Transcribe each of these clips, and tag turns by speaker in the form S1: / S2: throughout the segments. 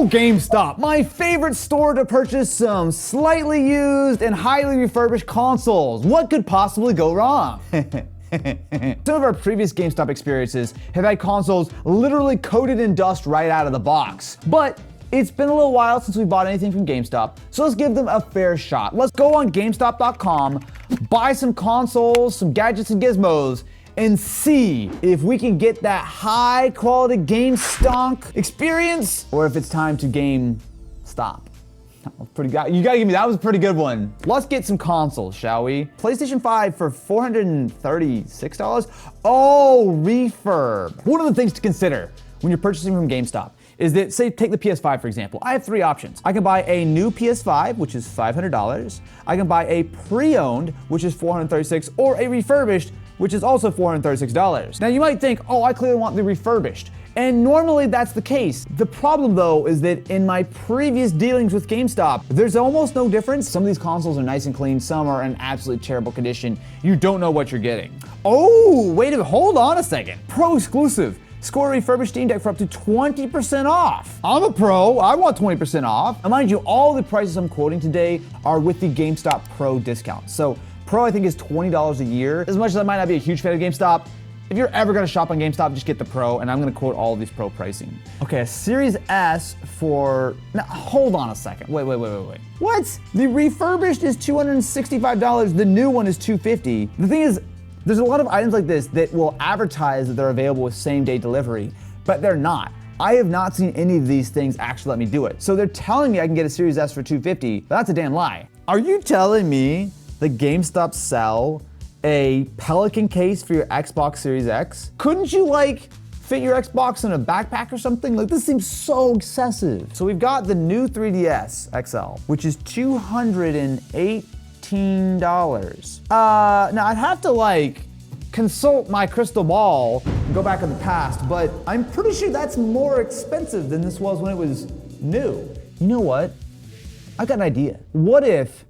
S1: GameStop, my favorite store to purchase some slightly used and highly refurbished consoles. What could possibly go wrong? Some of our previous GameStop experiences have had consoles literally coated in dust right out of the box. But it's been a little while since we bought anything from GameStop, so let's give them a fair shot. Let's go on GameStop.com, buy some consoles, some gadgets and gizmos, and see if we can get that high quality GameStonk experience, or if it's time to GameStop. That was pretty good. You gotta give me, that was a pretty good one. Let's get some consoles, shall we? PlayStation 5 for $436? Oh, refurb. One of the things to consider when you're purchasing from GameStop is that, say, take the PS5 for example. I have three options. I can buy a new PS5, which is $500. I can buy a pre-owned, which is $436, or a refurbished, which is also $436. Now you might think, oh, I clearly want the refurbished. And normally that's the case. The problem though is that in my previous dealings with GameStop, there's almost no difference. Some of these consoles are nice and clean, some are in absolutely terrible condition. You don't know what you're getting. Oh, wait a minute, hold on a second. Pro exclusive. Score a refurbished Steam Deck for up to 20% off. I'm a pro, I want 20% off. And mind you, all the prices I'm quoting today are with the GameStop Pro discount. So Pro I think is $20 a year. As much as I might not be a huge fan of GameStop, if you're ever gonna shop on GameStop, just get the Pro, and I'm gonna quote all of these Pro pricing. Okay, a Series S for, now hold on a second, wait. What? The refurbished is $265, the new one is $250. The thing is, there's a lot of items like this that will advertise that they're available with same-day delivery, but they're not. I have not seen any of these things actually let me do it. So they're telling me I can get a Series S for $250, but that's a damn lie. Are you telling me that GameStop sell a Pelican case for your Xbox Series X? Couldn't you fit your Xbox in a backpack or something? This seems so excessive. So we've got the new 3DS XL, which is $218. Now I'd have to consult my crystal ball and go back in the past, but I'm pretty sure that's more expensive than this was when it was new. You know what? I got an idea. What if,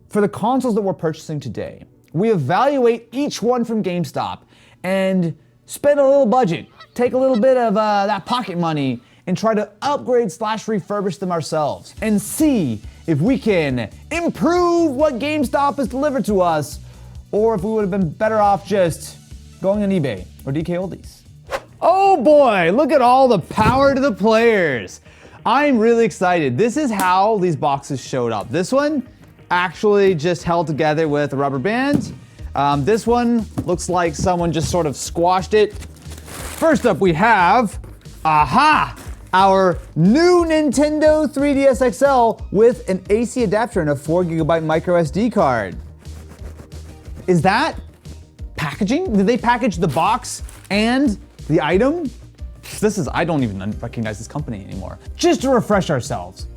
S1: for the consoles that we're purchasing today, we evaluate each one from GameStop and spend a little budget, take a little bit of that pocket money and try to upgrade / refurbish them ourselves and see if we can improve what GameStop has delivered to us, or if we would have been better off just going on eBay or DK Oldies. Oh boy, look at all the power to the players. I'm really excited. This is how these boxes showed up. This one actually just held together with a rubber band. This one looks like someone just sort of squashed it. First up we have, our new Nintendo 3DS XL with an AC adapter and a 4GB micro SD card. Is that packaging? Did they package the box and the item? I don't even recognize this company anymore. Just to refresh ourselves,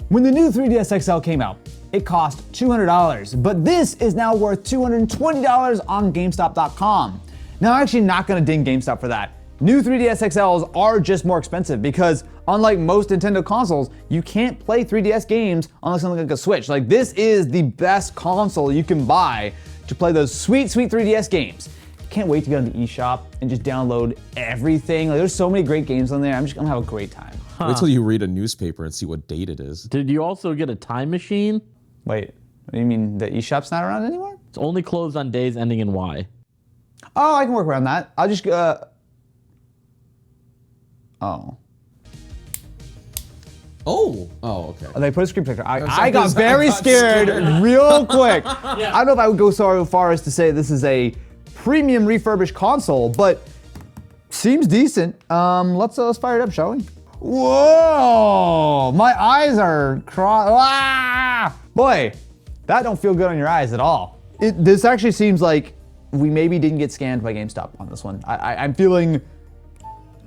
S1: when the new 3DS XL came out, it cost $200, but this is now worth $220 on GameStop.com. Now, I'm actually not gonna ding GameStop for that. New 3DS XLs are just more expensive because unlike most Nintendo consoles, you can't play 3DS games on something like a Switch. This is the best console you can buy to play those sweet 3DS games. Can't wait to get on the eShop and just download everything. There's so many great games on there. I'm just gonna have a great time.
S2: Wait till you read a newspaper and see what date it is.
S3: Did you also get a time machine?
S1: Wait, you mean the eShop's not around anymore?
S3: It's only closed on days ending in Y.
S1: Oh, I can work around that. I'll just, oh.
S2: Oh, okay.
S1: They put a screen protector. I got very scared real quick. Yeah. I don't know if I would go so far as to say this is a premium refurbished console, but seems decent. Let's fire it up, shall we? Whoa! My eyes are Boy, that don't feel good on your eyes at all. This actually seems like we maybe didn't get scanned by GameStop on this one. I'm feeling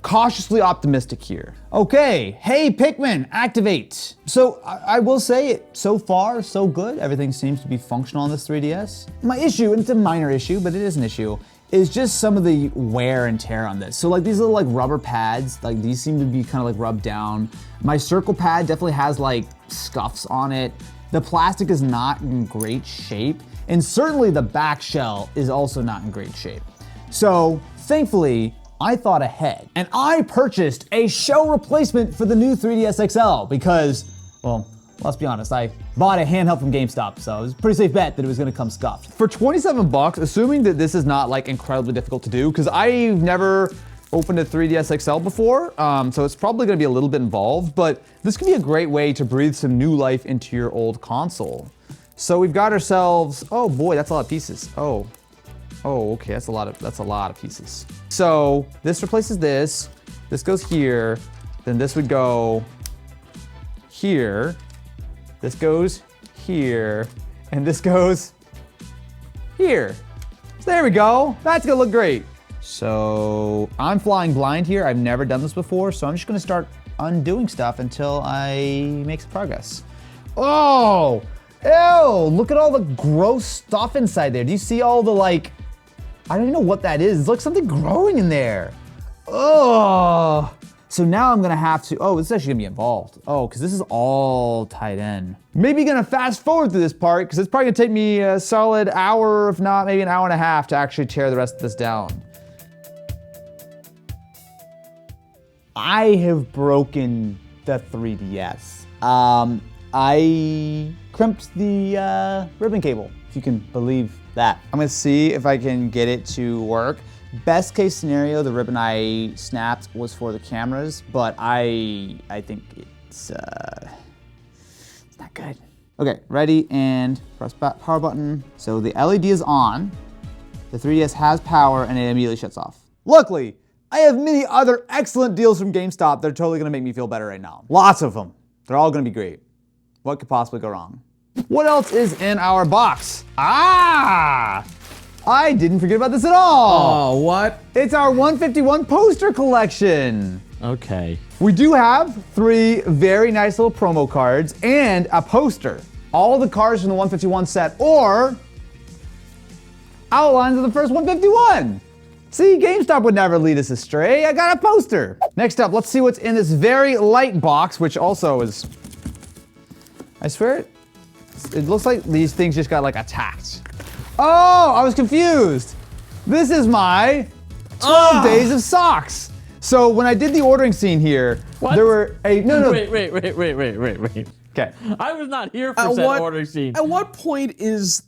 S1: cautiously optimistic here. Okay, hey Pikmin, activate. So I will say, so far, so good. Everything seems to be functional on this 3DS. My issue, and it's a minor issue, but it is an issue, is just some of the wear and tear on this. So these little rubber pads, these seem to be kind of rubbed down. My circle pad definitely has scuffs on it. The plastic is not in great shape, and certainly the back shell is also not in great shape. So thankfully, I thought ahead and I purchased a shell replacement for the new 3DS XL because, well, let's be honest, I bought a handheld from GameStop, so it was a pretty safe bet that it was gonna come scuffed. For 27 bucks, assuming that this is not like incredibly difficult to do, because I've never opened a 3DS XL before, so it's probably gonna be a little bit involved, but this could be a great way to breathe some new life into your old console. So we've got ourselves, oh boy, that's a lot of pieces. Oh, okay, that's a lot of pieces. So this replaces this goes here, then this would go here, this goes here, and this goes here. So there we go, that's gonna look great. So I'm flying blind here, I've never done this before, so I'm just gonna start undoing stuff until I make some progress. Oh, ew, look at all the gross stuff inside there. Do you see all the like, I don't even know what that is. It's like something growing in there. Oh. So now I'm gonna have to, oh, this is actually gonna be involved. Oh, because this is all tied in. Maybe gonna fast forward through this part because it's probably gonna take me a solid hour, if not maybe an hour and a half to actually tear the rest of this down. I have broken the 3DS. I crimped the ribbon cable, if you can believe that. I'm gonna see if I can get it to work. Best case scenario, the ribbon I snapped was for the cameras, but I think it's not good. Okay, ready, and press power button. So the LED is on, the 3DS has power, and it immediately shuts off. Luckily, I have many other excellent deals from GameStop that are totally gonna make me feel better right now. Lots of them. They're all gonna be great. What could possibly go wrong? What else is in our box? Ah! I didn't forget about this at all.
S2: Oh, what?
S1: It's our 151 poster collection.
S3: Okay.
S1: We do have 3 very nice little promo cards and a poster. All the cards from the 151 set or outlines of the first 151. See, GameStop would never lead us astray. I got a poster. Next up, let's see what's in this very light box, which also is, I swear, it looks like these things just got like attacked. Oh, I was confused. This is my 12 days of socks. So when I did the ordering scene here, there were no.
S3: Wait.
S1: Okay.
S3: I was not here for that ordering scene.
S2: At what point is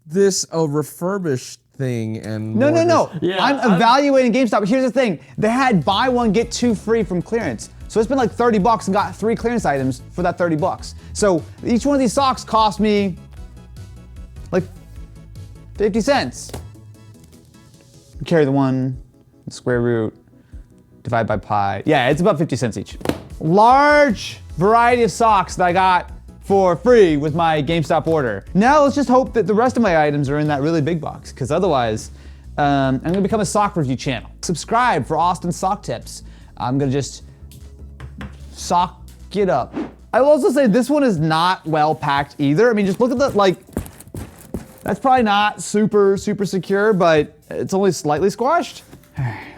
S2: this a refurbished thing and
S1: No.
S3: Yeah,
S1: I'm evaluating GameStop, but here's the thing. They had buy one, get 2 free from clearance. So it's been like 30 bucks and got 3 clearance items for that 30 bucks. So each one of these socks cost me like 50 cents. Carry the one, the square root, divide by pi. Yeah, it's about 50 cents each. Large variety of socks that I got for free with my GameStop order. Now let's just hope that the rest of my items are in that really big box, because otherwise, I'm gonna become a sock review channel. Subscribe for Austin sock tips. I'm gonna just sock it up. I will also say this one is not well packed either. I mean, just look at the, like, that's probably not super secure, but it's only slightly squashed.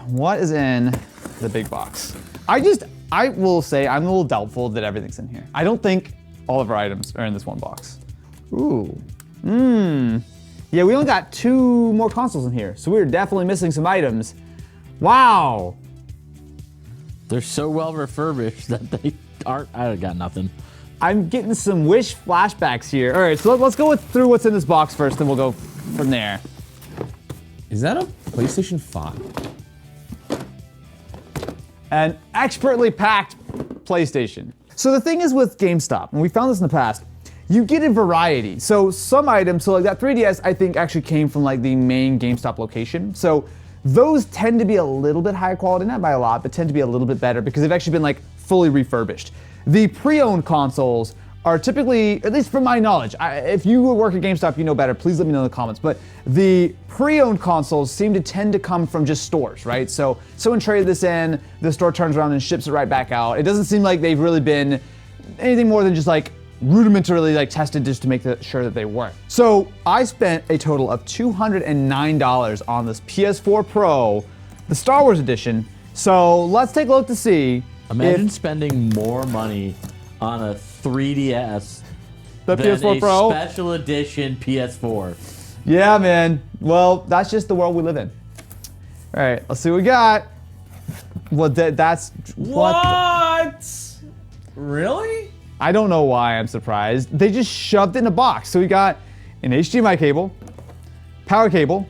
S1: What is in the big box? I will say I'm a little doubtful that everything's in here. I don't think all of our items are in this one box. Ooh. Yeah, we only got 2 more consoles in here, so we're definitely missing some items. Wow.
S3: They're so well refurbished that they aren't. I got nothing.
S1: I'm getting some Wish flashbacks here. All right, so let's go through what's in this box first, then we'll go from there.
S2: Is that a PlayStation 5?
S1: An expertly packed PlayStation. So the thing is with GameStop, and we found this in the past, you get a variety. So some items, so like that 3DS, I think actually came from like the main GameStop location. So those tend to be a little bit higher quality, not by a lot, but tend to be a little bit better because they've actually been like fully refurbished. The pre-owned consoles are typically, at least from my knowledge, if you work at GameStop, you know better, please let me know in the comments, but the pre-owned consoles seem to tend to come from just stores, right? So someone traded this in, the store turns around and ships it right back out. It doesn't seem like they've really been anything more than just like rudimentarily like tested just to make sure that they work. So I spent a total of $209 on this PS4 Pro, the Star Wars edition. So let's take a look to see.
S3: Imagine spending more money on a 3DS
S1: the
S3: than
S1: PS4
S3: a
S1: Pro
S3: special edition PS4.
S1: Yeah, man. Well, that's just the world we live in. All right, let's see what we got. Well, that's
S2: What? Really?
S1: I don't know why I'm surprised. They just shoved it in a box. So we got an HDMI cable, power cable,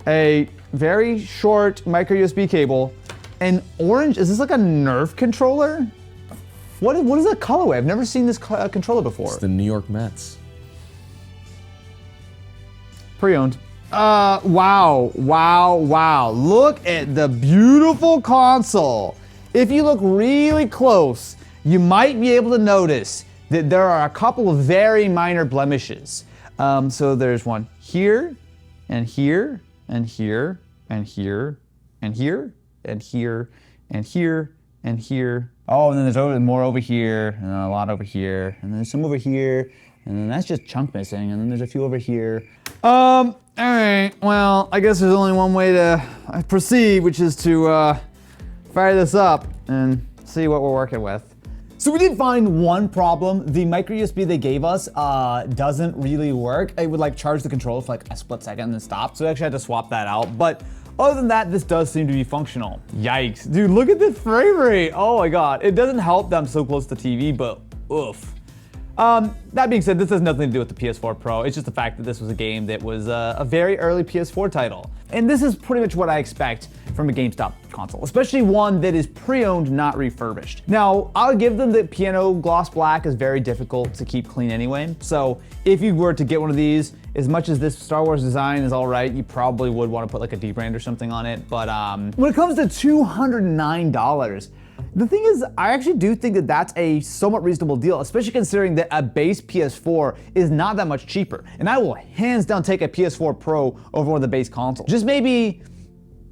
S1: a very short micro USB cable, and orange. Is this like a Nerf controller? What is that colorway? I've never seen this controller before.
S2: It's the New York Mets.
S1: Pre-owned. Wow. Look at the beautiful console. If you look really close, you might be able to notice that there are a couple of very minor blemishes. So there's one here, and here, and here, and here, and here, and here, and here, and here. Oh, and then there's more over here, and a lot over here, and then there's some over here, and then that's just chunk missing, and then there's a few over here. All right, well, I guess there's only one way to proceed, which is to fire this up and see what we're working with. So we did find one problem. The micro USB they gave us doesn't really work. It would like charge the controller for like a split second and then stop. So we actually had to swap that out. But other than that, this does seem to be functional. Yikes, dude, look at the frame rate. Oh my God, it doesn't help that I'm so close to the TV, but oof. That being said, this has nothing to do with the PS4 Pro. It's just the fact that this was a game that was a very early PS4 title. And this is pretty much what I expect from a GameStop console, especially one that is pre-owned, not refurbished. Now, I'll give them that piano gloss black is very difficult to keep clean anyway. So if you were to get one of these, as much as this Star Wars design is all right, you probably would want to put like a dbrand or something on it. But when it comes to $209, the thing is, I actually do think that that's a somewhat reasonable deal, especially considering that a base PS4 is not that much cheaper. And I will hands down take a PS4 Pro over one of the base consoles. Just maybe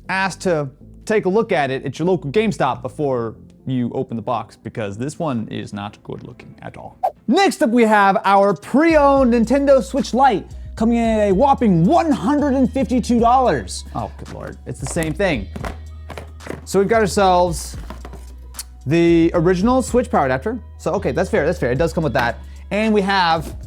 S1: ask to take a look at it at your local GameStop before you open the box, because this one is not good looking at all. Next up, we have our pre-owned Nintendo Switch Lite, coming in at a whopping $152. Oh, good Lord, it's the same thing. So we've got ourselves the original Switch power adapter. So okay, that's fair, it does come with that. And we have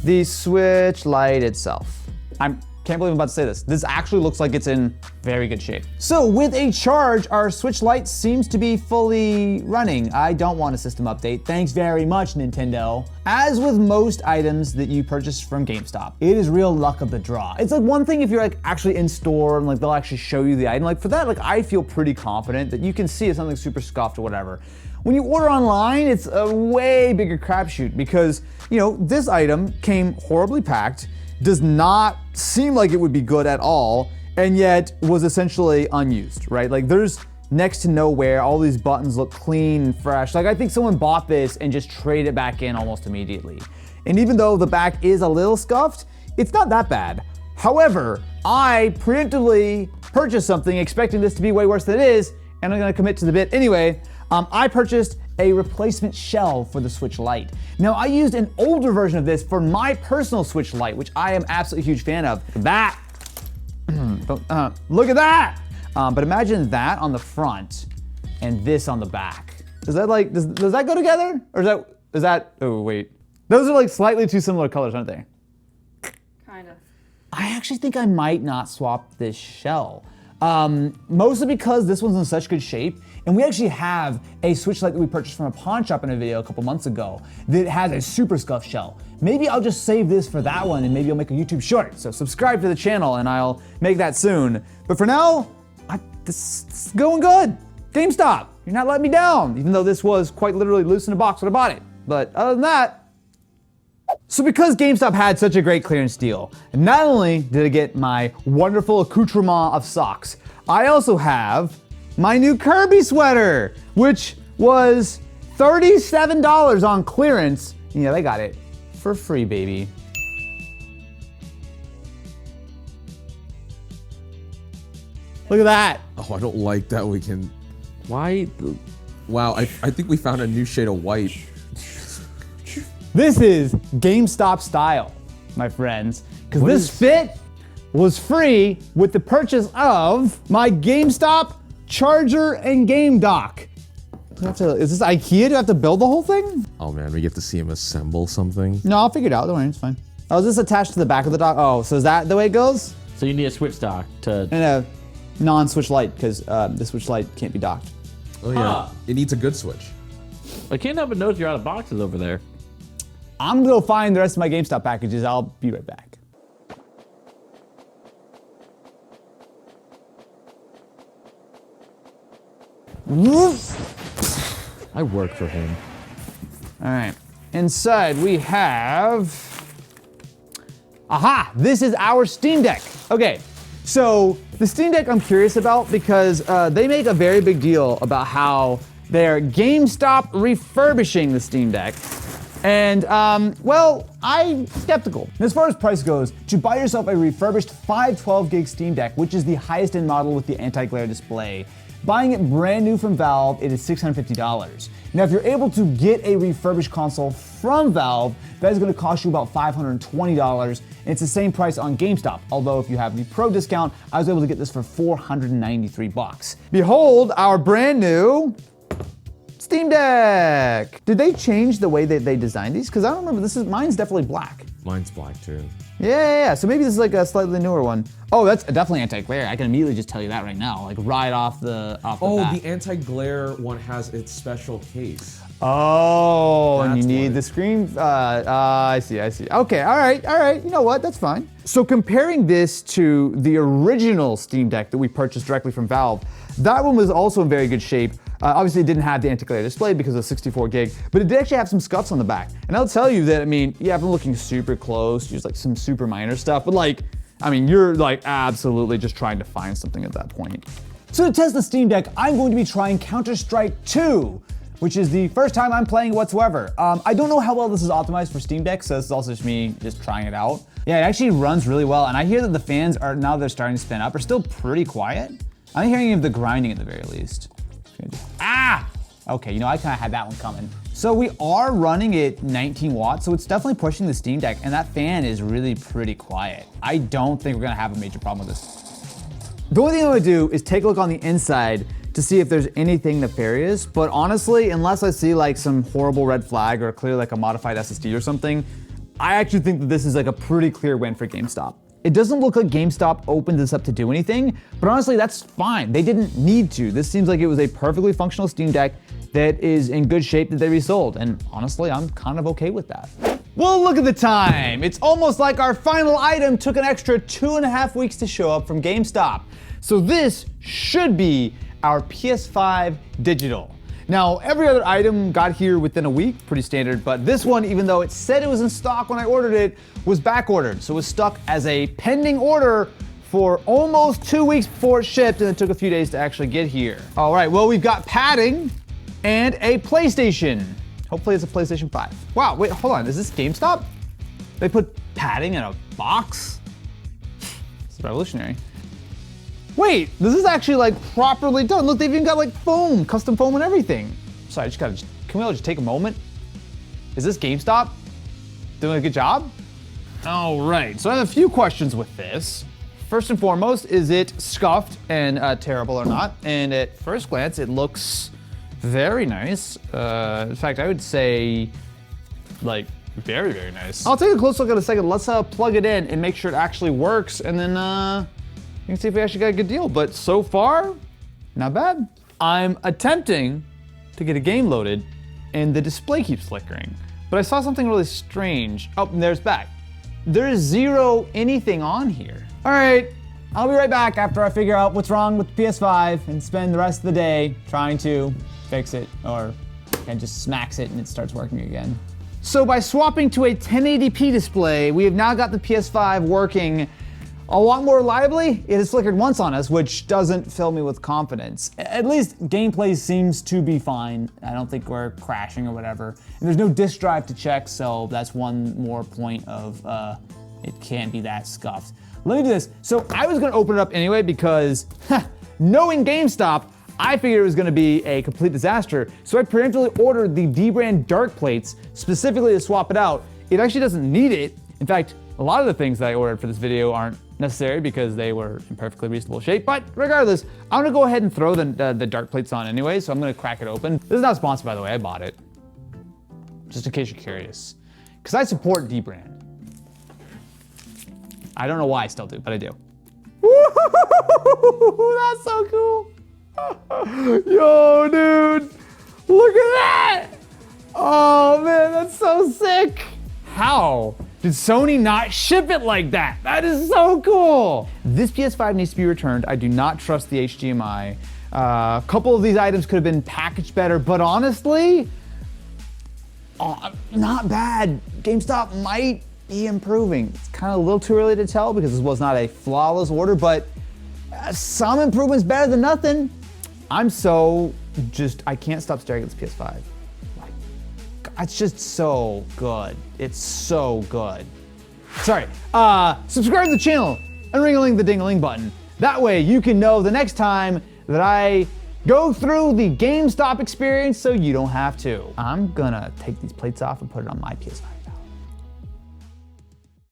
S1: the Switch Lite itself. I can't believe I'm about to say this. This actually looks like it's in very good shape. So with a charge, our Switch Lite seems to be fully running. I don't want a system update. Thanks very much, Nintendo. As with most items that you purchase from GameStop, it is real luck of the draw. It's like one thing if you're like actually in store and like they'll actually show you the item. Like for that, like I feel pretty confident that you can see if something's super scuffed or whatever. When you order online, it's a way bigger crapshoot because, you know, this item came horribly packed, does not seem like it would be good at all, and yet was essentially unused, right? Like there's next to no wear, all these buttons look clean and fresh. Like I think someone bought this and just traded it back in almost immediately. And even though the back is a little scuffed, it's not that bad. However, I preemptively purchased something expecting this to be way worse than it is, and I'm gonna commit to the bit anyway. I purchased a replacement shell for the Switch Lite. Now, I used an older version of this for my personal Switch Lite, which I am absolutely a huge fan of. That, look at that! But imagine that on the front and this on the back. Does that like, does that go together? Or is that, oh wait. Those are like slightly too similar colors, aren't they?
S4: Kind of.
S1: I actually think I might not swap this shell. Mostly because this one's in such good shape, and we actually have a Switch Lite that we purchased from a pawn shop in a video a couple months ago that has a super scuffed shell. Maybe I'll just save this for that one and maybe I'll make a YouTube short. So subscribe to the channel and I'll make that soon. But for now, this is going good. GameStop, you're not letting me down, even though this was quite literally loose in a box when I bought it. But other than that, so because GameStop had such a great clearance deal, not only did I get my wonderful accoutrement of socks, I also have my new Kirby sweater, which was $37 on clearance. Yeah, they got it for free, baby. Look at that.
S2: Oh, I don't like that we can.
S3: Why?
S2: Wow, I think we found a new shade of white.
S1: This is GameStop style, my friends, because this fit was free with the purchase of my GameStop charger and game dock. Is this IKEA? Do I have to build the whole thing?
S2: Oh man, we get to see him assemble something.
S1: No, I'll figure it out. Don't worry, it's fine. Oh, is this attached to the back of the dock? Oh, so is that the way it goes?
S3: So you need a switch dock to.
S1: And non-Switch Lite, because the Switch Lite can't be docked.
S2: Oh yeah, it needs a good Switch.
S3: I can't help but notice you're out of boxes over there.
S1: I'm gonna go find the rest of my GameStop packages. I'll be right back.
S3: I work for him.
S1: All right. Inside we have. Aha! This is our Steam Deck. Okay. So the Steam Deck I'm curious about because they make a very big deal about how they're GameStop refurbishing the Steam Deck. And, well, I'm skeptical. As far as price goes, to buy yourself a refurbished 512 gig Steam Deck, which is the highest end model with the anti-glare display, buying it brand new from Valve, it is $650. Now, if you're able to get a refurbished console from Valve, that is gonna cost you about $520, and it's the same price on GameStop. Although if you have the Pro discount, I was able to get this for $493. Behold, our brand new Steam Deck. Did they change the way that they designed these? Because I don't remember, mine's definitely black.
S2: Mine's black too.
S1: Yeah. So maybe this is like a slightly newer one. Oh, that's definitely anti-glare. I can immediately just tell you that right now, like right off the bat.
S2: The anti-glare one has its special case.
S1: Oh, and you
S2: That's
S1: need
S2: what
S1: the screen. I see. Okay, all right. You know what? That's fine. So comparing this to the original Steam Deck that we purchased directly from Valve, that one was also in very good shape. Obviously, it didn't have the anti-glare display because of 64 gig, but it did actually have some scuffs on the back. And I'll tell you that, I've been looking super close, just like some super minor stuff, but you're like absolutely just trying to find something at that point. So to test the Steam Deck, I'm going to be trying Counter-Strike 2, which is the first time I'm playing whatsoever. I don't know how well this is optimized for Steam Deck, so this is also just me just trying it out. Yeah, it actually runs really well, and I hear that the fans are, now they're starting to spin up, are still pretty quiet. I'm hearing of the grinding at the very least. Okay, I kind of had that one coming. So we are running at 19 watts, so it's definitely pushing the Steam Deck, and that fan is really pretty quiet. I don't think we're gonna have a major problem with this. The only thing I'm gonna do is take a look on the inside to see if there's anything nefarious, but honestly, unless I see like some horrible red flag or clearly like a modified SSD or something, I actually think that this is like a pretty clear win for GameStop. It doesn't look like GameStop opened this up to do anything, but honestly, that's fine. They didn't need to. This seems like it was a perfectly functional Steam Deck that is in good shape that they resold, and honestly, I'm kind of okay with that. Well, look at the time. It's almost like our final item took an extra 2.5 weeks to show up from GameStop. So this should be our PS5 Digital. Now, every other item got here within a week, pretty standard, but this one, even though it said it was in stock when I ordered it, was back ordered. So it was stuck as a pending order for almost 2 weeks before it shipped, and it took a few days to actually get here. All right, well, we've got padding and a PlayStation. Hopefully it's a PlayStation 5. Wow, wait, hold on, is this GameStop? They put padding in a box? It's revolutionary. Wait, this is actually like properly done. Look, they've even got like foam, custom foam and everything. Sorry, can we all just take a moment? Is this GameStop doing a good job? All right, so I have a few questions with this. First and foremost, is it scuffed and terrible or not? And at first glance, it looks very nice. In fact, I would say like very, very nice. I'll take a close look in a second. Let's plug it in and make sure it actually works, and then you can see if we actually got a good deal, but so far, not bad. I'm attempting to get a game loaded and the display keeps flickering, but I saw something really strange. Oh, and there's back. There is zero anything on here. All right, I'll be right back after I figure out what's wrong with the PS5 and spend the rest of the day trying to fix it, or and just smacks it and it starts working again. So by swapping to a 1080p display, we have now got the PS5 working a lot more reliably. It has flickered once on us, which doesn't fill me with confidence. At least gameplay seems to be fine. I don't think we're crashing or whatever. And there's no disk drive to check, so that's one more point of it can't be that scuffed. Let me do this. So I was gonna open it up anyway because knowing GameStop, I figured it was gonna be a complete disaster. So I preemptively ordered the D-brand dark plates specifically to swap it out. It actually doesn't need it. In fact, a lot of the things that I ordered for this video aren't necessary because they were in perfectly reasonable shape, but regardless, I'm gonna go ahead and throw the dark plates on anyway, so I'm gonna crack it open. This is not sponsored, by the way, I bought it. Just in case you're curious. Because I support D-brand. I don't know why I still do, but I do. Woo! That's so cool. Yo, dude, look at that. Oh man, that's so sick. How did Sony not ship it like that? That is so cool. This PS5 needs to be returned. I do not trust the HDMI. A couple of these items could have been packaged better, but honestly, not bad. GameStop might be improving. It's kind of a little too early to tell because this was not a flawless order, but some improvements better than nothing. I can't stop staring at this PS5. It's just so good. It's so good. Sorry, subscribe to the channel and ring-a-ling the ding-a-ling button. That way you can know the next time that I go through the GameStop experience so you don't have to. I'm gonna take these plates off and put it on my PS5.